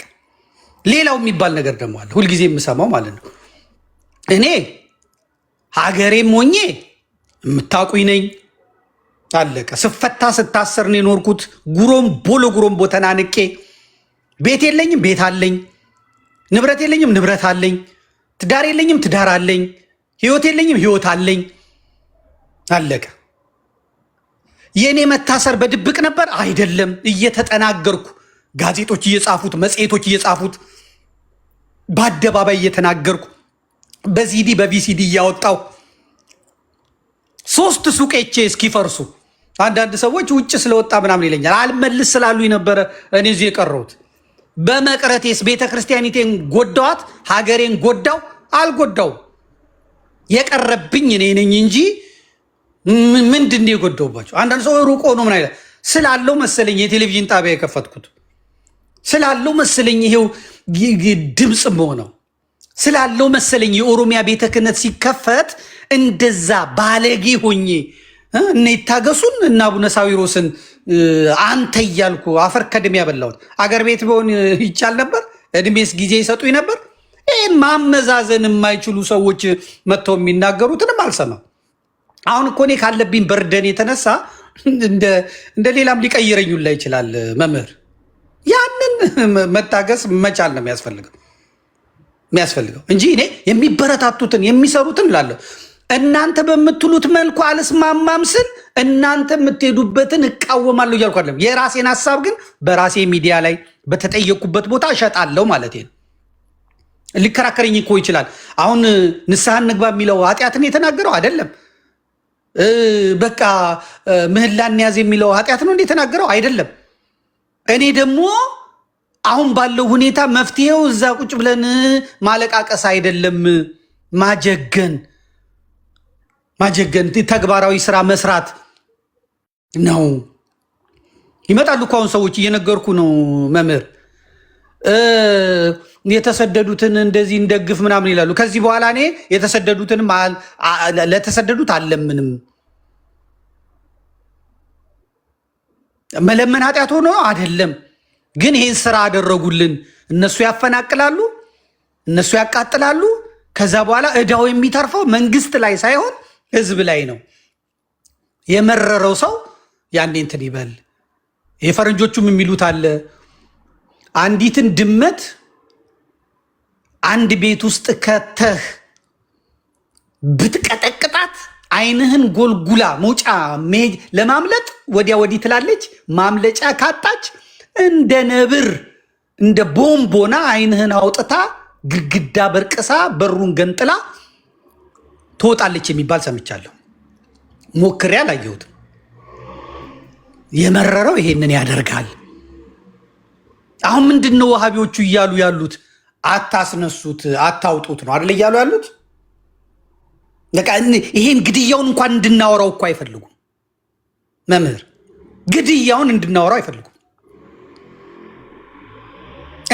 ሌላው የሚባል ነገር ደግሞ አለ፣ ሁልጊዜ የምሰማው ማለት ነው። እኔ ሀገሬም ሆኜ የምታውቁኝ ነኝ። አለቀ። ስፈታ ስታሰር ነው የኖርኩት። ጉሮምቦ ተናንቄ ቤት የለኝም፣ ቤት አለኝ። ንብረት የለኝም፣ ንብረት አለኝ። ትዳር የለኝም፣ ትዳር አለኝ። ህይወት የለኝም፣ ህይወት አለኝ። አለቀ። የእኔ መታሰር በድብቅ ነበር አይደለም። እየተጠናገርኩ ጋዜጦች እየጻፉት፣ መጽሔቶች እየጻፉት፣ በአደባባይ እየተናገርኩ፣ በሲዲ በቪሲዲ እያወጣው 3 ሱቄቼ እስኪፈርሱ አንዳንድ ሰዎች ውጭ ስለወጣ ምናምን ይለኛል። አልመልስ ስላሉኝ ነበረ እኔ እዚህ የቀረሁት። በመቅረቴስ ቤተ ክርስቲያኒቴን ጎዳዋት፣ ሀገሬን ጎዳው? አልጎዳው። የቀረብኝ እኔ ነኝ እንጂ ምንድን ነው የጎዳውባቸው? አንዳንድ ሰው ሩቆ ነው ምን አይለ ስላለው መሰለኝ የቴሌቪዥን ጣቢያ የከፈትኩት ስላለው መሰለኝ ይሄው ድምፅ መሆነው ስላለው መሰለኝ የኦሮሚያ ቤተ ክህነት ሲከፈት እንደዛ ባለጌ ሆኜ እነ ይታገሱን እና አቡነ ሳዊሮስን አንተ እያልኩ አፈር ከድሜ ያበላሁት። አገር ቤት ቢሆን ይቻል ነበር፣ እድሜስ ጊዜ ይሰጡኝ ነበር። ይህን ማመዛዘን የማይችሉ ሰዎች መጥተው የሚናገሩትንም አልሰማም። አሁን እኮ እኔ ካለብኝ በርደን የተነሳ እንደ ሌላም ሊቀይረኝ ሁላ ይችላል መምህር። ያንን መታገስ መቻል ነው የሚያስፈልገው እንጂ እኔ የሚበረታቱትን የሚሰሩትን እላለሁ። እናንተ በምትሉት መልኩ አልስማማም ስል እናንተ የምትሄዱበትን እቃወማለሁ እያልኩ አይደለም። የራሴን ሀሳብ ግን በራሴ ሚዲያ ላይ በተጠየቁበት ቦታ እሸጣለሁ ማለት ነው። ሊከራከረኝ እኮ ይችላል። አሁን ንስሐ እንግባ የሚለው ኃጢአትን የተናገረው አይደለም። በቃ ምህላ እንያዝ የሚለው ኃጢአት ነው እንደ የተናገረው አይደለም። እኔ ደግሞ አሁን ባለው ሁኔታ መፍትሄው እዛ ቁጭ ብለን ማለቃቀስ አይደለም፣ ማጀገን ተግባራዊ ስራ መስራት ነው። ይመጣሉ እኮ አሁን ሰዎች እየነገርኩ ነው መምህር። የተሰደዱትን እንደዚህ እንደግፍ ምናምን ይላሉ። ከዚህ በኋላ እኔ የተሰደዱትንም ለተሰደዱት አልለምንም። መለመን ኃጢአት ሆኖ አይደለም፣ ግን ይህን ስራ አደረጉልን። እነሱ ያፈናቅላሉ፣ እነሱ ያቃጥላሉ። ከዛ በኋላ እዳው የሚተርፈው መንግስት ላይ ሳይሆን ህዝብ ላይ ነው። የመረረው ሰው ያኔ እንትን ይበል። የፈረንጆቹም የሚሉት አለ፣ አንዲትን ድመት አንድ ቤት ውስጥ ከተህ ብትቀጠቅጣት ዓይንህን ጎልጉላ መውጫ ለማምለጥ ወዲያ ወዲህ ትላለች። ማምለጫ ካጣች እንደ ነብር እንደ ቦምቦና ዓይንህን አውጥታ ግድግዳ በርቅሳ በሩን ገንጥላ ትወጣለች የሚባል ሰምቻለሁ። ሞክሬ አላየሁትም። የመረረው ይሄንን ያደርጋል። አሁን ምንድን ነው ወሃቢዎቹ እያሉ ያሉት? አታስነሱት፣ አታውጡት ነው አይደል እያሉ ያሉት? በቃ ይሄን ግድያውን እንኳን እንድናወራው እኮ አይፈልጉም መምህር። ግድያውን እንድናወራው አይፈልጉም።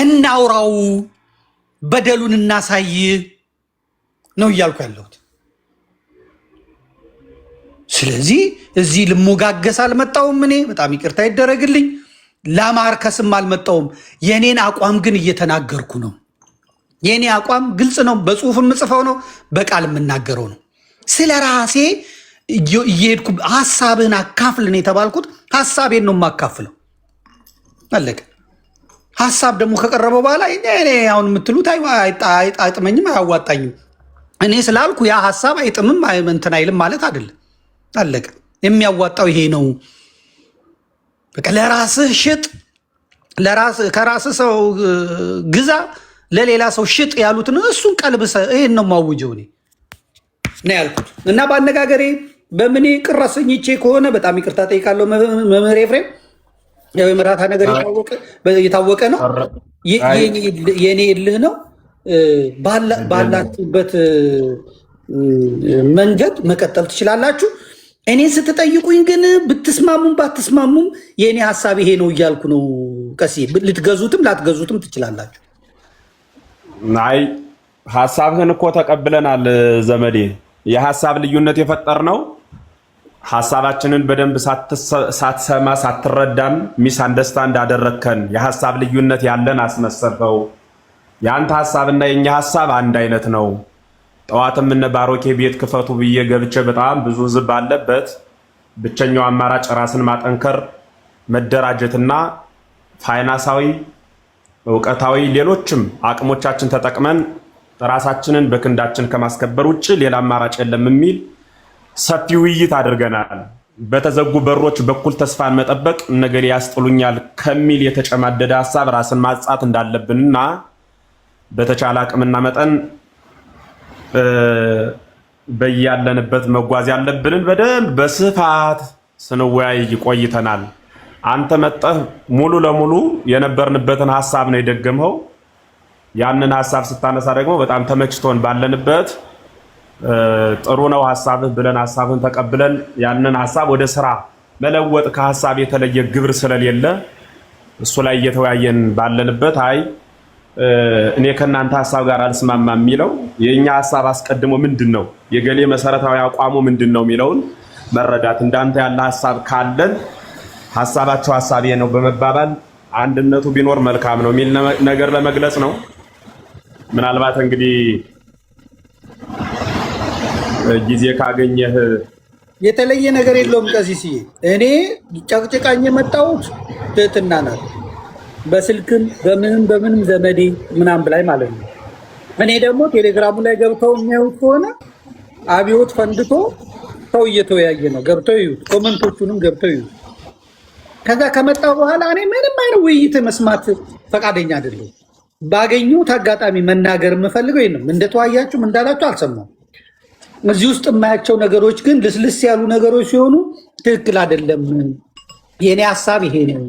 እናውራው፣ በደሉን እናሳይ ነው እያልኩ ያለሁት። ስለዚህ እዚህ ልሞጋገስ አልመጣውም። እኔ በጣም ይቅርታ ይደረግልኝ፣ ላማርከስም አልመጣውም። የኔን አቋም ግን እየተናገርኩ ነው። የኔ አቋም ግልጽ ነው። በጽሁፍ የምጽፈው ነው፣ በቃል የምናገረው ነው። ስለ ራሴ እየሄድኩ ሀሳብህን አካፍልን የተባልኩት ሀሳቤን ነው የማካፍለው። አለቀ። ሀሳብ ደግሞ ከቀረበው በኋላ እኔ አሁን የምትሉት አይጥመኝም፣ አያዋጣኝም እኔ ስላልኩ ያ ሀሳብ አይጥምም እንትን አይልም ማለት አይደለም። አለቀ። የሚያዋጣው ይሄ ነው። በቃ ለራስህ ሽጥ፣ ከራስህ ሰው ግዛ፣ ለሌላ ሰው ሽጥ ያሉትን እሱን ቀልብሰህ ይሄን ነው ማውጀው እኔ ነው ያልኩት። እና በአነጋገሬ በምን ቅር አሰኝቼ ከሆነ በጣም ይቅርታ ጠይቃለሁ። መምህር ኤፍሬም ያው የምራታ ነገር የታወቀ ነው። የኔ እልህ ነው። ባላችሁበት መንገድ መቀጠል ትችላላችሁ። እኔ ስትጠይቁኝ ግን ብትስማሙም ባትስማሙም የኔ ሀሳብ ይሄ ነው እያልኩ ነው። ቀሲ ልትገዙትም ላትገዙትም ትችላላችሁ። አይ ሀሳብህን እኮ ተቀብለናል ዘመዴ። የሀሳብ ልዩነት የፈጠርነው ሀሳባችንን በደንብ ሳትሰማ ሳትረዳን ሚስ አንደርስታንድ አደረግከን። የሀሳብ ልዩነት ያለን አስመሰልከው። የአንተ ሀሳብና የኛ ሀሳብ አንድ አይነት ነው። ጠዋትም እነ ባሮኬ ቤት ክፈቱ ብዬ ገብቼ በጣም ብዙ ህዝብ ባለበት ብቸኛው አማራጭ ራስን ማጠንከር፣ መደራጀትና ፋይናንሳዊ፣ እውቀታዊ፣ ሌሎችም አቅሞቻችን ተጠቅመን ራሳችንን በክንዳችን ከማስከበር ውጭ ሌላ አማራጭ የለም የሚል ሰፊ ውይይት አድርገናል። በተዘጉ በሮች በኩል ተስፋን መጠበቅ ነገ ያስጥሉኛል ከሚል የተጨማደደ ሀሳብ ራስን ማጻት እንዳለብንና በተቻለ አቅምና መጠን በያለንበት መጓዝ ያለብንን በደንብ በስፋት ስንወያይ ቆይተናል። አንተ መጠህ ሙሉ ለሙሉ የነበርንበትን ሀሳብ ነው የደገምኸው። ያንን ሀሳብ ስታነሳ ደግሞ በጣም ተመችቶን ባለንበት ጥሩ ነው ሀሳብህ ብለን ሀሳብን ተቀብለን ያንን ሀሳብ ወደ ስራ መለወጥ ከሀሳብ የተለየ ግብር ስለሌለ እሱ ላይ እየተወያየን ባለንበት አይ እኔ ከናንተ ሀሳብ ጋር አልስማማ የሚለው የኛ ሀሳብ አስቀድሞ ምንድነው የገሌ መሰረታዊ አቋሙ ምንድነው የሚለውን መረዳት እንዳንተ ያለ ሀሳብ ካለን ሀሳባቸው ሀሳቤ ነው በመባባል አንድነቱ ቢኖር መልካም ነው የሚል ነገር ለመግለጽ ነው። ምናልባት እንግዲህ ጊዜ ካገኘህ የተለየ ነገር የለውም። ቀሲስዬ እኔ ጨቅጭቃኝ የመጣሁት ትህትና ናት። በስልክም በምንም ዘመዴ ምናምን ብላይ ማለት ነው። እኔ ደግሞ ቴሌግራሙ ላይ ገብተው የሚያዩት ከሆነ አብዮት ፈንድቶ ሰው እየተወያየ ነው። ገብተው ይዩት፣ ኮመንቶቹንም ገብተው ይዩት። ከዛ ከመጣ በኋላ እኔ ምንም አይነት ውይይት መስማት ፈቃደኛ አይደለሁም። ባገኙት አጋጣሚ መናገር የምፈልገው ይሄን ነው። እንደተወያያችሁም እንዳላችሁ አልሰማሁም። እዚህ ውስጥ የማያቸው ነገሮች ግን ልስልስ ያሉ ነገሮች ሲሆኑ ትክክል አይደለም፣ የኔ ሀሳብ ይሄ ነው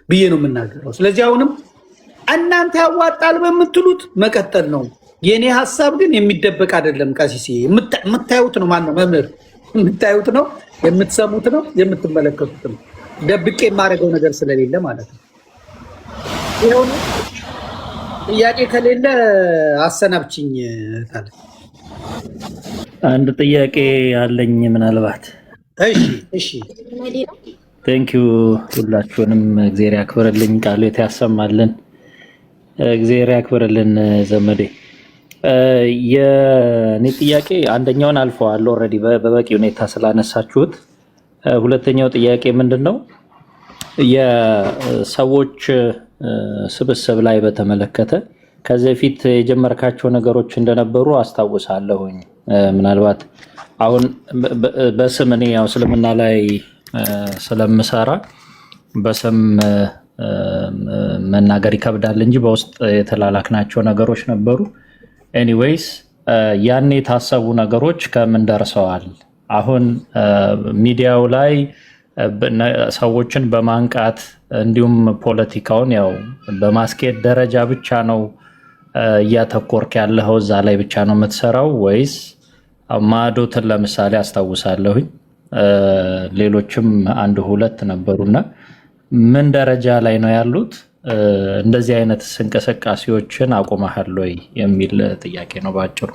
ብዬ ነው የምናገረው። ስለዚህ አሁንም እናንተ ያዋጣል በምትሉት መቀጠል ነው። የኔ ሀሳብ ግን የሚደበቅ አይደለም። ቀሲስ የምታዩት ነው። ማነው መምህር? የምታዩት ነው፣ የምትሰሙት ነው፣ የምትመለከቱት ነው። ደብቄ የማደርገው ነገር ስለሌለ ማለት ነው። ይኸው ነው። ጥያቄ ከሌለ አሰናብችኝ ታለ። አንድ ጥያቄ አለኝ ምናልባት። እሺ ቴንኪዩ ሁላችሁንም እግዚአብሔር ያክብርልኝ፣ ቃሉ ያሰማልን፣ እግዚአብሔር ያክብርልን። ዘመዴ የኔ ጥያቄ አንደኛውን አልፈዋል ኦልሬዲ በበቂ ሁኔታ ስላነሳችሁት። ሁለተኛው ጥያቄ ምንድነው የሰዎች ስብስብ ላይ በተመለከተ ከዚህ በፊት የጀመርካቸው ነገሮች እንደነበሩ አስታውሳለሁኝ። ምናልባት አሁን በስም እኔ ያው እስልምና ላይ ስለምሰራ በስም መናገር ይከብዳል እንጂ በውስጥ የተላላክናቸው ነገሮች ነበሩ። ኤኒዌይስ ያኔ የታሰቡ ነገሮች ከምን ደርሰዋል? አሁን ሚዲያው ላይ ሰዎችን በማንቃት እንዲሁም ፖለቲካውን ያው በማስኬድ ደረጃ ብቻ ነው እያተኮርክ ያለኸው? እዛ ላይ ብቻ ነው የምትሰራው ወይስ ማዶትን ለምሳሌ አስታውሳለሁኝ ሌሎችም አንድ ሁለት ነበሩና ምን ደረጃ ላይ ነው ያሉት? እንደዚህ አይነት እንቅስቃሴዎችን አቁመሃል ወይ የሚል ጥያቄ ነው ባጭሩ።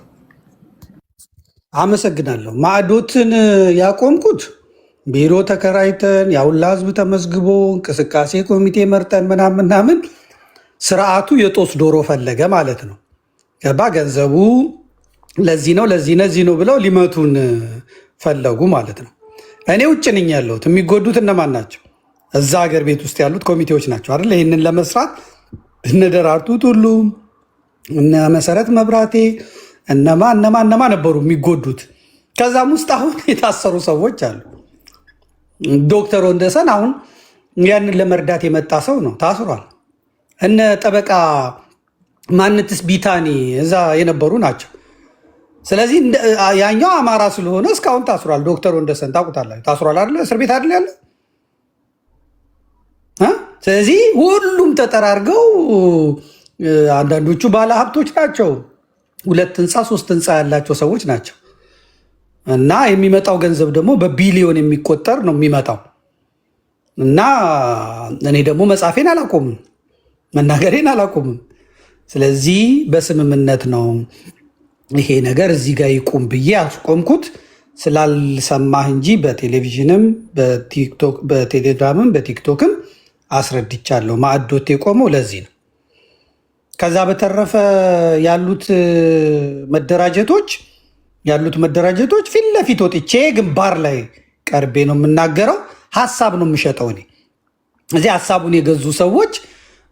አመሰግናለሁ። ማዕዶትን ያቆምኩት ቢሮ ተከራይተን ያውላ ህዝብ ተመዝግቦ እንቅስቃሴ ኮሚቴ መርጠን ምናምን ስርዓቱ የጦስ ዶሮ ፈለገ ማለት ነው። ገባ ገንዘቡ ለዚህ ነው ብለው ሊመቱን ፈለጉ ማለት ነው። እኔ ውጭ ነኝ ያለሁት። የሚጎዱት እነማን ናቸው? እዛ ሀገር ቤት ውስጥ ያሉት ኮሚቴዎች ናቸው አይደል? ይህንን ለመስራት እነ ደራርቱ ቱሉ፣ እነ መሰረት መብራቴ እነማ ነበሩ የሚጎዱት። ከዛም ውስጥ አሁን የታሰሩ ሰዎች አሉ። ዶክተር ወንደሰን አሁን ያንን ለመርዳት የመጣ ሰው ነው፣ ታስሯል። እነ ጠበቃ ማንትስ ቢታኒ እዛ የነበሩ ናቸው። ስለዚህ ያኛው አማራ ስለሆነ እስካሁን ታስሯል። ዶክተር ወንደሰን ታውቁታላችሁ፣ ታስሯል አይደለ? እስር ቤት አይደለ ያለ። ስለዚህ ሁሉም ተጠራርገው አንዳንዶቹ ባለ ሀብቶች ናቸው። 2 ህንፃ 3 ህንፃ ያላቸው ሰዎች ናቸው። እና የሚመጣው ገንዘብ ደግሞ በቢሊዮን የሚቆጠር ነው የሚመጣው። እና እኔ ደግሞ መጻፌን አላቆምም፣ መናገሬን አላቆምም። ስለዚህ በስምምነት ነው ይሄ ነገር እዚህ ጋር ይቁም ብዬ አስቆምኩት። ስላልሰማህ እንጂ በቴሌቪዥንም በቴሌግራምም በቲክቶክም አስረድቻለሁ። ማዕዶት የቆመው ለዚህ ነው። ከዛ በተረፈ ያሉት መደራጀቶች ፊት ለፊት ወጥቼ ግንባር ላይ ቀርቤ ነው የምናገረው። ሀሳብ ነው የምሸጠው እኔ። እዚህ ሀሳቡን የገዙ ሰዎች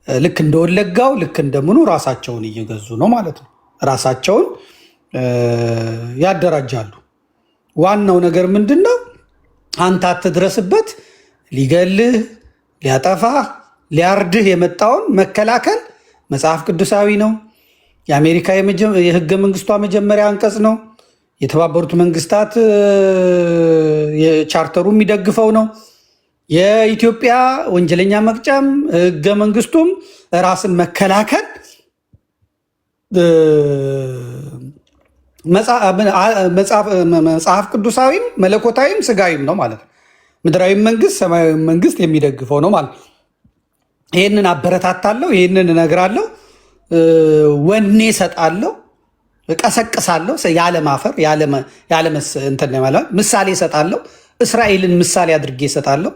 ልክ እንደወለጋው ልክ እንደምኑ ራሳቸውን እየገዙ ነው ማለት ነው። ራሳቸውን ያደራጃሉ። ዋናው ነገር ምንድን ነው? አንተ አትድረስበት። ሊገልህ፣ ሊያጠፋህ፣ ሊያርድህ የመጣውን መከላከል መጽሐፍ ቅዱሳዊ ነው። የአሜሪካ የህገ መንግስቷ መጀመሪያ አንቀጽ ነው። የተባበሩት መንግስታት የቻርተሩ የሚደግፈው ነው። የኢትዮጵያ ወንጀለኛ መቅጫም ህገ መንግስቱም ራስን መከላከል መጽሐፍ ቅዱሳዊም መለኮታዊም ስጋዊም ነው ማለት ነው። ምድራዊ መንግስት ሰማያዊ መንግስት የሚደግፈው ነው ማለት ነው። ይህንን አበረታታለሁ፣ ይህንን እነግራለሁ፣ ወኔ እሰጣለሁ፣ እቀሰቅሳለሁ። ያለማፈር ምሳሌ እሰጣለሁ። እስራኤልን ምሳሌ አድርጌ እሰጣለሁ።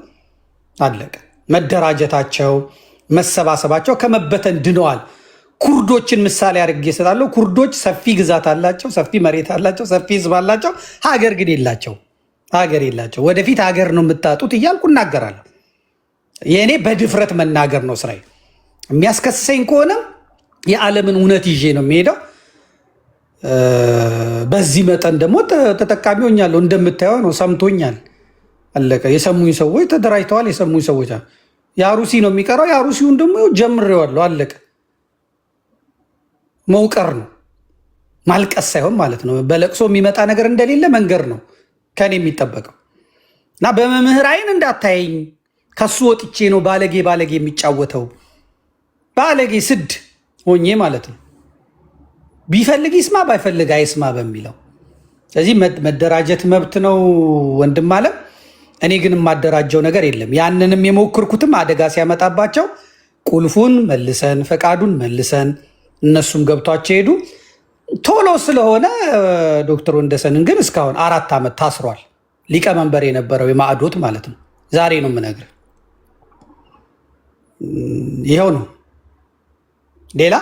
አለቀ። መደራጀታቸው፣ መሰባሰባቸው ከመበተን ድነዋል። ኩርዶችን ምሳሌ አድርጌ እሰጣለሁ። ኩርዶች ሰፊ ግዛት አላቸው፣ ሰፊ መሬት አላቸው፣ ሰፊ ህዝብ አላቸው። ሀገር ግን የላቸው። ወደፊት ሀገር ነው የምታጡት እያልኩ እናገራለሁ። የእኔ በድፍረት መናገር ነው ስራዬ። የሚያስከስሰኝ ከሆነ የዓለምን እውነት ይዤ ነው የሚሄደው። በዚህ መጠን ደግሞ ተጠቃሚ ሆኛለሁ። እንደምታየው ነው። ሰምቶኛል። አለቀ። የሰሙኝ ሰዎች ተደራጅተዋል። የሰሙኝ ሰዎች የአሩሲ ነው የሚቀረው። የአሩሲውን ደግሞ ጀምሬዋለሁ። አለቀ። መውቀር ነው፣ ማልቀስ ሳይሆን ማለት ነው። በለቅሶ የሚመጣ ነገር እንደሌለ መንገር ነው ከኔ የሚጠበቀው። እና በመምህር አይን እንዳታየኝ፣ ከሱ ወጥቼ ነው ባለጌ የሚጫወተው። ባለጌ ስድ ሆኜ ማለት ነው። ቢፈልግ ይስማ፣ ባይፈልግ አይስማ በሚለው። ስለዚህ መደራጀት መብት ነው ወንድም አለም። እኔ ግን የማደራጀው ነገር የለም። ያንንም የሞክርኩትም አደጋ ሲያመጣባቸው ቁልፉን መልሰን ፈቃዱን መልሰን እነሱም ገብቷቸው ሄዱ። ቶሎ ስለሆነ ዶክተር ወንደሰንን ግን እስካሁን 4 ዓመት ታስሯል። ሊቀመንበር የነበረው የማዕዶት ማለት ነው። ዛሬ ነው የምነግርህ። ይኸው ነው። ሌላ